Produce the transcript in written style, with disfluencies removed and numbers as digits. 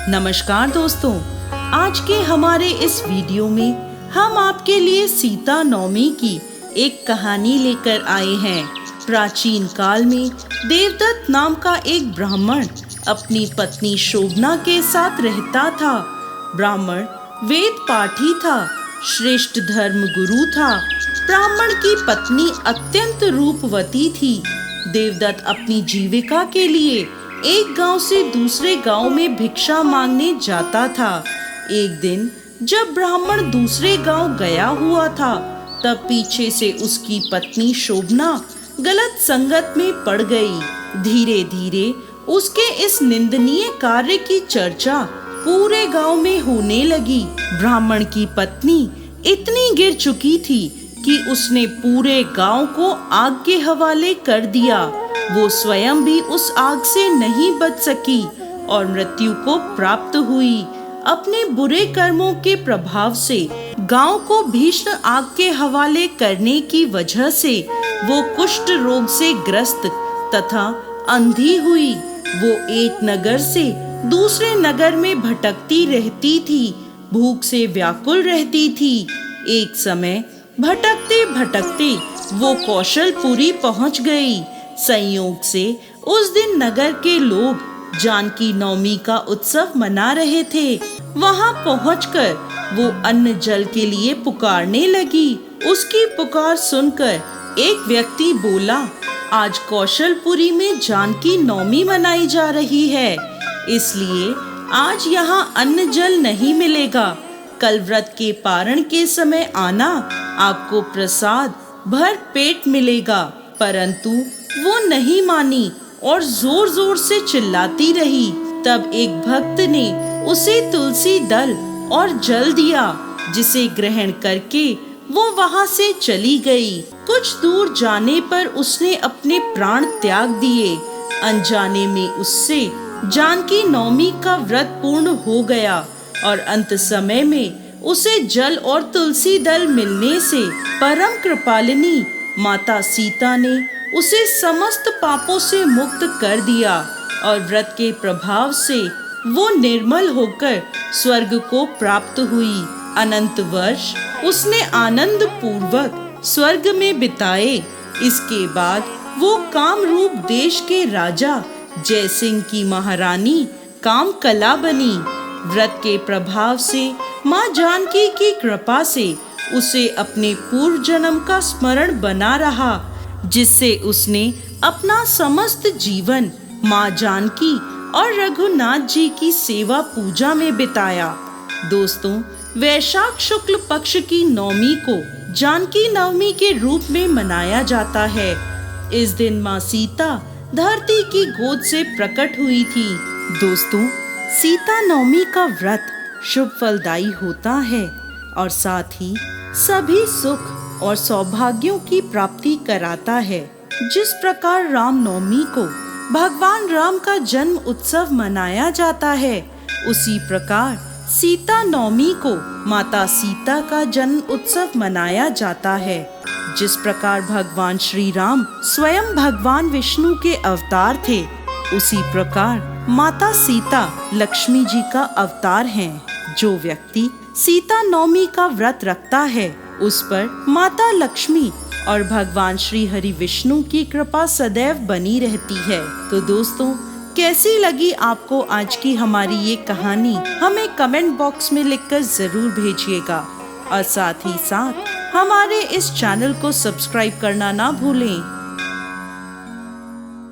नमस्कार दोस्तों, आज के हमारे इस वीडियो में हम आपके लिए सीता नवमी की एक कहानी लेकर आए हैं। प्राचीन काल में देवदत्त नाम का एक ब्राह्मण अपनी पत्नी शोभना के साथ रहता था। ब्राह्मण वेद पाठी था, श्रेष्ठ धर्म गुरु था। ब्राह्मण की पत्नी अत्यंत रूपवती थी। देवदत्त अपनी जीविका के लिए एक गांव से दूसरे गांव में भिक्षा मांगने जाता था। एक दिन जब ब्राह्मण दूसरे गांव गया हुआ था, तब पीछे से उसकी पत्नी शोभना गलत संगत में पड़ गई। धीरे धीरे उसके इस निंदनीय कार्य की चर्चा पूरे गांव में होने लगी। ब्राह्मण की पत्नी इतनी गिर चुकी थी कि उसने पूरे गांव को आग के हवाले कर दिया। वो स्वयं भी उस आग से नहीं बच सकी और मृत्यु को प्राप्त हुई। अपने बुरे कर्मों के प्रभाव से गांव को भीषण आग के हवाले करने की वजह से वो कुष्ठ रोग से ग्रस्त तथा अंधी हुई। वो एक नगर से दूसरे नगर में भटकती रहती थी, भूख से व्याकुल रहती थी। एक समय भटकते भटकते वो कौशलपुरी पहुंच गई। संयोग से उस दिन नगर के लोग जानकी नवमी का उत्सव मना रहे थे। वहां पहुंचकर वो अन्न जल के लिए पुकारने लगी। उसकी पुकार सुनकर एक व्यक्ति बोला, आज कौशलपुरी में जानकी नवमी मनाई जा रही है, इसलिए आज यहाँ अन्न जल नहीं मिलेगा। कल व्रत के पारण के समय आना, आपको प्रसाद भर पेट मिलेगा। परंतु वो नहीं मानी और जोर जोर से चिल्लाती रही। तब एक भक्त ने उसे तुलसी दल और जल दिया, जिसे ग्रहण करके वो वहां से चली गई। कुछ दूर जाने पर उसने अपने प्राण त्याग दिए। अनजाने में उससे जानकी नवमी का व्रत पूर्ण हो गया और अंत समय में उसे जल और तुलसी दल मिलने से परम कृपालिनी माता सीता ने उसे समस्त पापों से मुक्त कर दिया और व्रत के प्रभाव से वो निर्मल होकर स्वर्ग को प्राप्त हुई। अनंत वर्ष उसने आनंद पूर्वक स्वर्ग में बिताए। इसके बाद वो कामरूप देश के राजा जयसिंह की महारानी कामकला बनी। व्रत के प्रभाव से माँ जानकी की कृपा से उसे अपने पूर्व जन्म का स्मरण बना रहा, जिससे उसने अपना समस्त जीवन माँ जानकी और रघुनाथ जी की सेवा पूजा में बिताया। दोस्तों, वैशाख शुक्ल पक्ष की नवमी को जानकी नवमी के रूप में मनाया जाता है। इस दिन माँ सीता धरती की गोद से प्रकट हुई थी। दोस्तों, सीता नवमी का व्रत शुभ फलदायी होता है और साथ ही सभी सुख और सौभाग्यों की प्राप्ति कराता है। जिस प्रकार राम नवमी को भगवान राम का जन्म उत्सव मनाया जाता है, उसी प्रकार सीता नवमी को माता सीता का जन्म उत्सव मनाया जाता है। जिस प्रकार भगवान श्री राम स्वयं भगवान विष्णु के अवतार थे, उसी प्रकार माता सीता लक्ष्मी जी का अवतार हैं। जो व्यक्ति सीता नवमी का व्रत रखता है, उस पर माता लक्ष्मी और भगवान श्री हरि विष्णु की कृपा सदैव बनी रहती है। तो दोस्तों, कैसी लगी आपको आज की हमारी ये कहानी? हमें कमेंट बॉक्स में लिखकर जरूर भेजिएगा और साथ ही साथ हमारे इस चैनल को सब्सक्राइब करना ना भूलें।